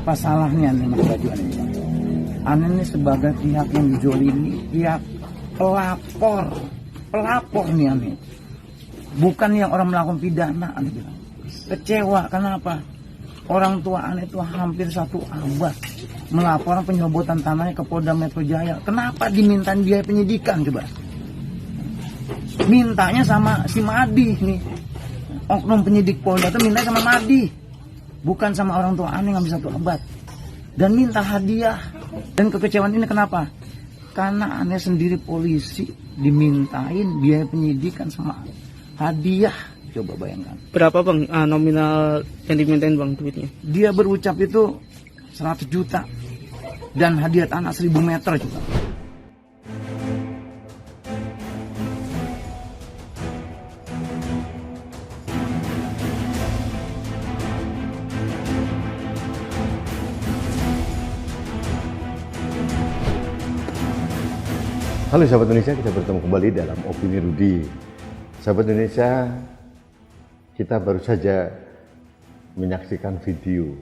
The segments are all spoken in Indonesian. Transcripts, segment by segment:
Apa salahnya nih Mas Baju ini? Ane ini sebagai pihak yang dijolimi, pihak pelapor nih Ane. Bukan yang orang melakukan pidana, Ane bilang. Kecewa, kenapa? Orang tua Ane itu hampir 1 abad melaporkan penyerobotan tanahnya ke Polda Metro Jaya. Kenapa dimintain biaya penyidikan coba? Mintanya sama si Madi nih. Oknum penyidik Polda itu minta sama Madi. Bukan sama orang tua Ane yang 1 abad. Dan minta hadiah. Dan kekecewaan ini kenapa? Karena Ane sendiri polisi dimintain biaya penyidikan sama hadiah. Coba bayangkan. Berapa bang nominal yang dimintain bang duitnya? Dia berucap itu 100 juta. Dan hadiah tanah 1000 meter juga. Halo sahabat Indonesia, kita bertemu kembali dalam Opini Rudi. Sahabat Indonesia, kita baru saja menyaksikan video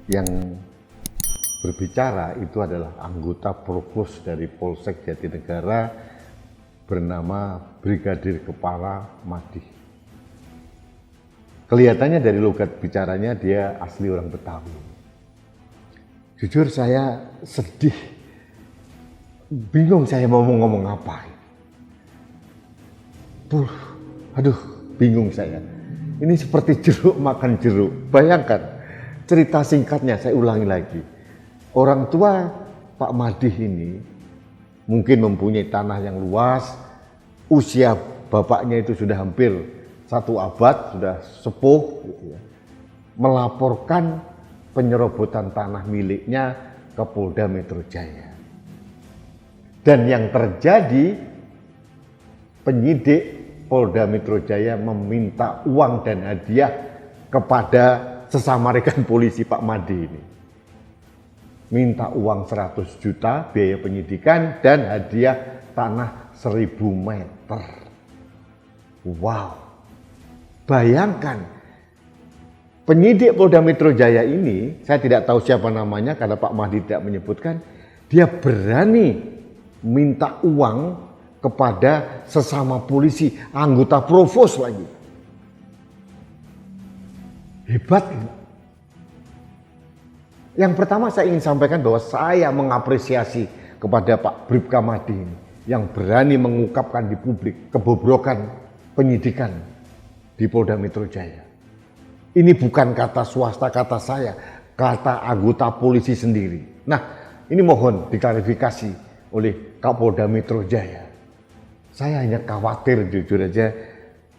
yang berbicara itu adalah anggota Provos dari Polsek Jatinegara bernama Brigadir Kepala Madi. Kelihatannya dari logat bicaranya dia asli orang Betawi. Jujur saya sedih, bingung saya mau ngomong apa. Aduh, bingung saya. Ini seperti jeruk makan jeruk. Bayangkan, cerita singkatnya saya ulangi lagi. Orang tua Pak Madi ini mungkin mempunyai tanah yang luas, usia bapaknya itu sudah hampir 1 abad, sudah sepuh, gitu ya. Melaporkan penyerobotan tanah miliknya ke Polda Metro Jaya. Dan yang terjadi, penyidik Polda Metro Jaya meminta uang dan hadiah kepada sesama rekan polisi Pak Madi ini. Minta uang 100 juta biaya penyidikan dan hadiah tanah 1000 meter. Wow, bayangkan. Penyidik Polda Metro Jaya ini, saya tidak tahu siapa namanya karena Pak Madi tidak menyebutkan, dia berani minta uang kepada sesama polisi, anggota Provos lagi. Hebat. Yang pertama saya ingin sampaikan bahwa saya mengapresiasi kepada Pak Bribka Madi ini, yang berani mengungkapkan di publik kebobrokan penyidikan di Polda Metro Jaya. Ini bukan kata swasta, kata saya, kata anggota polisi sendiri. Nah, ini mohon diklarifikasi oleh Kapolda Metro Jaya. Saya hanya khawatir jujur aja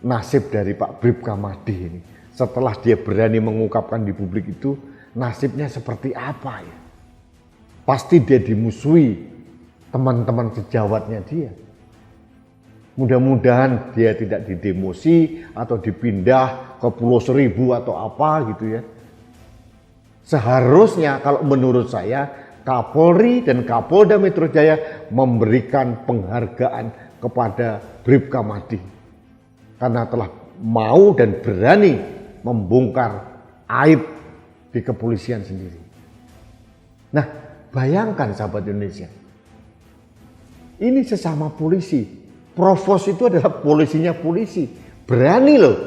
nasib dari Pak Bribka Madi ini. Setelah dia berani mengungkapkan di publik itu, nasibnya seperti apa ya? Pasti dia dimusuhi teman-teman sejawatnya dia. Mudah-mudahan dia tidak didemosi atau dipindah ke Pulau Seribu atau apa gitu ya. Seharusnya kalau menurut saya, Kapolri dan Kapolda Metro Jaya memberikan penghargaan kepada Bribka Madi karena telah mau dan berani membongkar aib di kepolisian sendiri. Nah, bayangkan sahabat Indonesia, ini sesama polisi. Provos itu adalah polisinya polisi, berani loh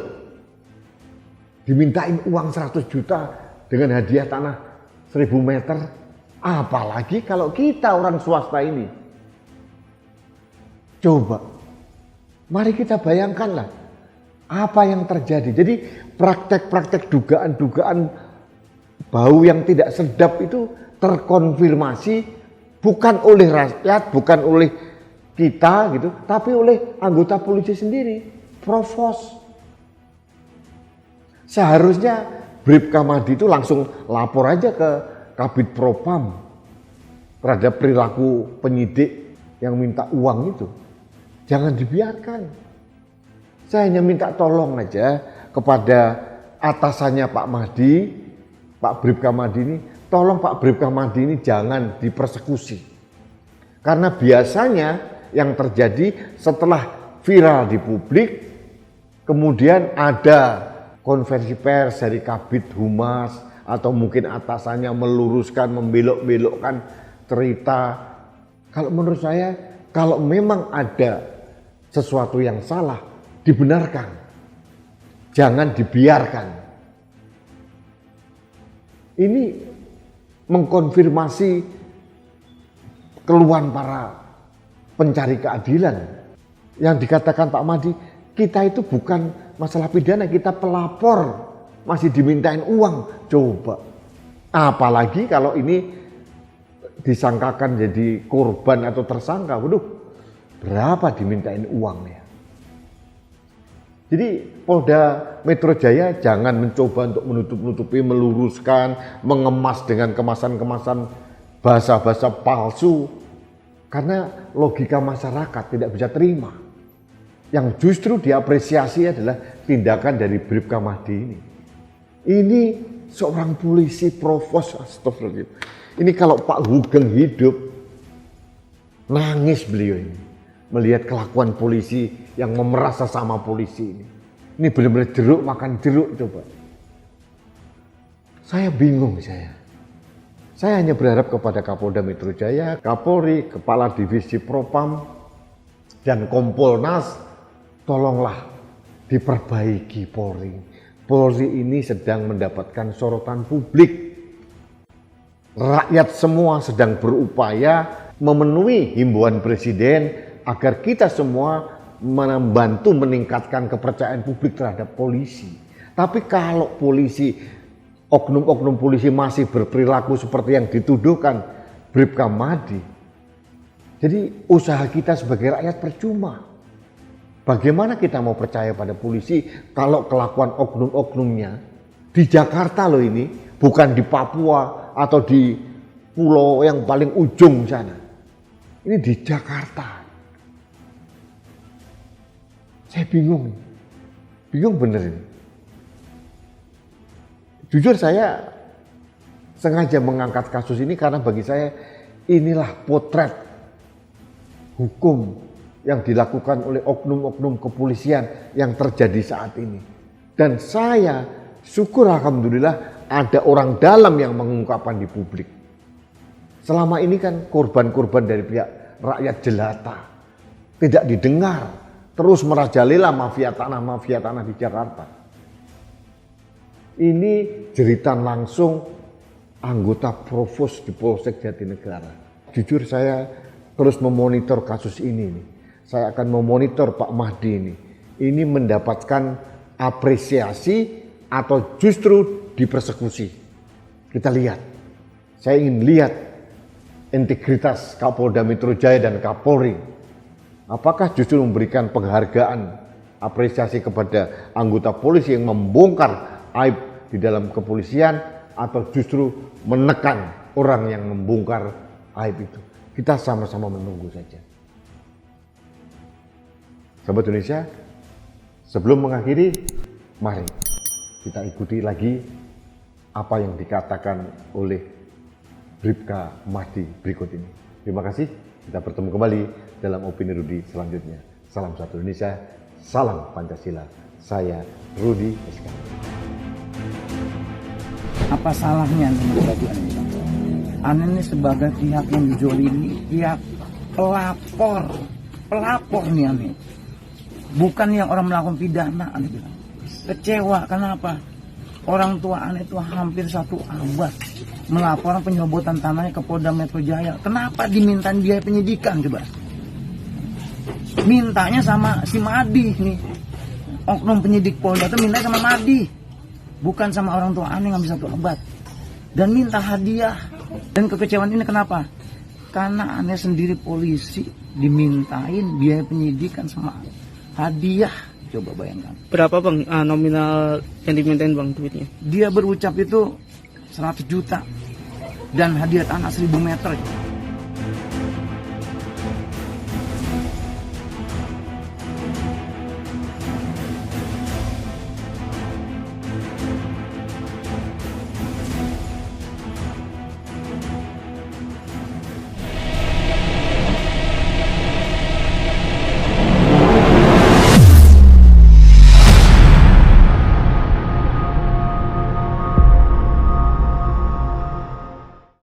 dimintain uang 100 juta dengan hadiah tanah 1000 meter. Apalagi kalau kita orang swasta ini. Coba, mari kita bayangkanlah apa yang terjadi. Jadi praktek-praktek dugaan-dugaan bau yang tidak sedap itu terkonfirmasi bukan oleh rakyat, bukan oleh kita gitu, tapi oleh anggota polisi sendiri, Provos. Seharusnya Bribka Madi itu langsung lapor aja ke Kabid Propam terhadap perilaku penyidik yang minta uang itu. Jangan dibiarkan. Saya hanya minta tolong aja kepada atasannya Pak Madi, Pak Bribka Madi ini, tolong Pak Bribka Madi ini jangan dipersekusi. Karena biasanya yang terjadi setelah viral di publik, kemudian ada konferensi pers dari Kabid Humas atau mungkin atasannya meluruskan, membelok-belokkan cerita. Kalau menurut saya, kalau memang ada sesuatu yang salah, dibenarkan. Jangan dibiarkan. Ini mengkonfirmasi keluhan para pencari keadilan. Yang dikatakan Pak Mahdi, kita itu bukan masalah pidana, kita pelapor, masih dimintain uang. Coba, apalagi kalau ini disangkakan jadi korban atau tersangka, waduh, berapa dimintain uang ya. Jadi Polda Metro Jaya jangan mencoba untuk menutup-nutupi, meluruskan, mengemas dengan kemasan-kemasan bahasa-bahasa palsu, karena logika masyarakat tidak bisa terima. Yang justru diapresiasi adalah tindakan dari Bribka Mahdi ini. Ini seorang polisi provos, astagfirullahaladzim. Ini kalau Pak Hugeng hidup, nangis beliau ini. Melihat kelakuan polisi yang memeras sesama polisi ini. Ini benar-benar jeruk makan jeruk coba. Saya bingung saya. Saya hanya berharap kepada Kapolda Metro Jaya, Kapolri, Kepala Divisi Propam, dan Kompolnas, tolonglah diperbaiki Polri. Polri ini sedang mendapatkan sorotan publik. Rakyat semua sedang berupaya memenuhi himbauan Presiden agar kita semua membantu meningkatkan kepercayaan publik terhadap polisi. Tapi kalau polisi, oknum-oknum polisi masih berperilaku seperti yang dituduhkan Bribka Mahdi, jadi usaha kita sebagai rakyat percuma. Bagaimana kita mau percaya pada polisi kalau kelakuan oknum-oknumnya di Jakarta loh ini, bukan di Papua atau di pulau yang paling ujung sana. Ini di Jakarta. Saya bingung bener ini. Jujur saya sengaja mengangkat kasus ini karena bagi saya inilah potret hukum yang dilakukan oleh oknum-oknum kepolisian yang terjadi saat ini. Dan saya syukur alhamdulillah ada orang dalam yang mengungkapkan di publik. Selama ini kan korban-korban dari pihak rakyat jelata tidak didengar, terus merajalela mafia tanah di Jakarta. Ini jeritan langsung anggota provos di Polsek Jatinegara. Jujur saya terus memonitor kasus ini. Saya akan memonitor Pak Mahdi ini. Ini mendapatkan apresiasi atau justru dipersekusi. Kita lihat. Saya ingin lihat integritas Kapolda Metro Jaya dan Kapolri. Apakah justru memberikan penghargaan, apresiasi kepada anggota polisi yang membongkar aib di dalam kepolisian, atau justru menekan orang yang membongkar aib itu. Kita sama-sama menunggu saja. Sahabat Indonesia, sebelum mengakhiri, mari kita ikuti lagi apa yang dikatakan oleh Bribka Mahdi berikut ini. Terima kasih, kita bertemu kembali dalam Opini Rudi selanjutnya. Salam satu Indonesia, salam Pancasila. Saya Rudi SK. Apa salahnya bagi Anda ini sebagai pihak yang dizolimi, pihak pelapor nih Ane. Bukan yang orang melakukan pidana, Ane bilang. Kecewa, kenapa? Orang tua Ane itu hampir 1 abad melaporkan penyerobotan tanahnya ke Polda Metro Jaya. Kenapa diminta biaya penyidikan coba? Mintanya sama si Mahdi nih. Oknum penyidik Polda itu minta sama Mahdi. Bukan sama orang tua Ane yang 1 abad. Dan minta hadiah. Dan kekecewaan ini kenapa? Karena Ane sendiri polisi dimintain biaya penyidikan sama hadiah. Coba bayangkan. Berapa bang nominal yang dimintain bang duitnya? Dia berucap itu 100 juta. Dan hadiah tanah 1000 meter.